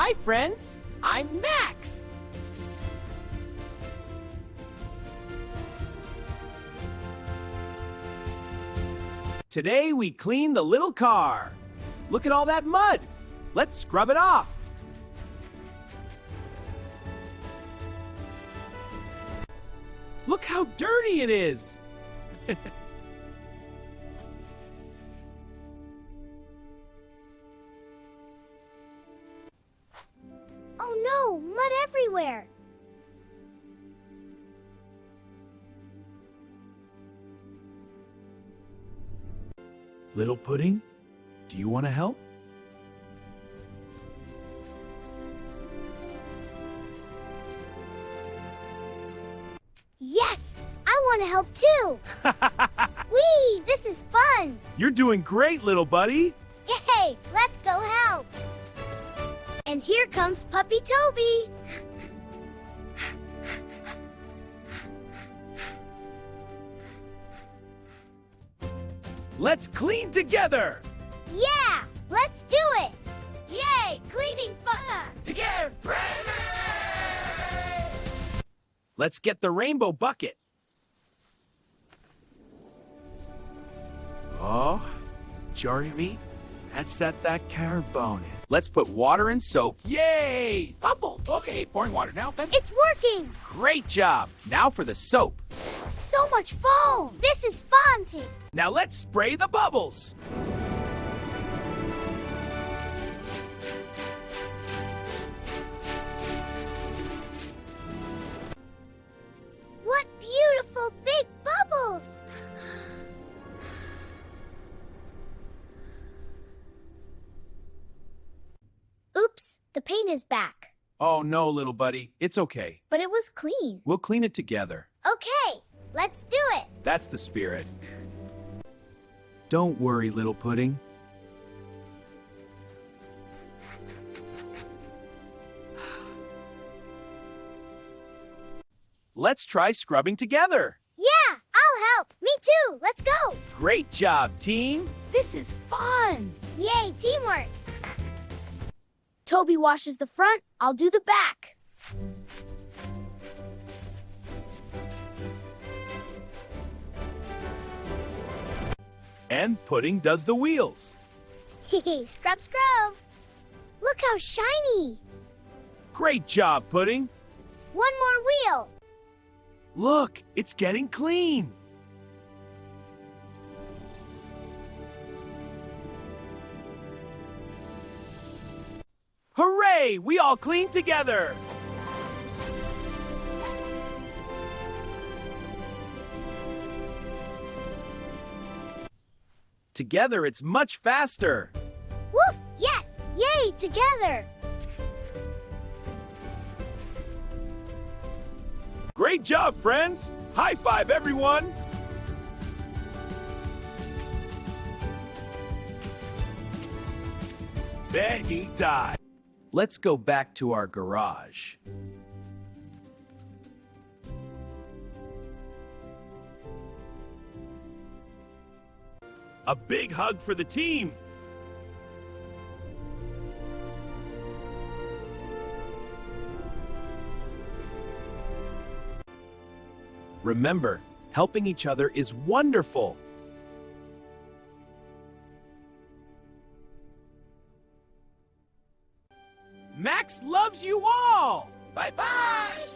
Hi, friends. I'm Max. Today we clean the little car. Look at all that mud. Let's scrub it off. Look how dirty it is. Oh no, mud everywhere. Little Pudding, do you want to help? Yes, I want to help too. Whee, this is fun. You're doing great, little buddy. Yay, let's go help. And here comes Puppy Toby. Let's clean together. Yeah, let's do it. Yay, cleaning fun. Together. Let's get the rainbow bucket. Oh, Jeremy, let's set that carbone in. Let's put water and soap. Yay! Bubble. Okay, pouring water now. It's working. Great job. Now for the soap. So much foam. This is fun. Now let's spray the bubbles. What beautiful big bubbles. Oops, the paint is back. Oh no, little buddy. It's okay. But it was clean. We'll clean it together. Okay, let's do it. That's the spirit. Don't worry, little pudding. Let's try scrubbing together. Yeah, I'll help. Me too. Let's go. Great job, team. This is fun. Yay, teamwork. Toby washes the front, I'll do the back. And Pudding does the wheels. Scrub, scrub. Look how shiny. Great job, Pudding. One more wheel. Look, it's getting clean. Hooray! We all clean together. Together, it's much faster. Woof! Yes! Yay! Together! Great job, friends! High five, everyone! Then he died. Let's go back to our garage. A big hug for the team! Remember, helping each other is wonderful. Max loves you all! Bye-bye!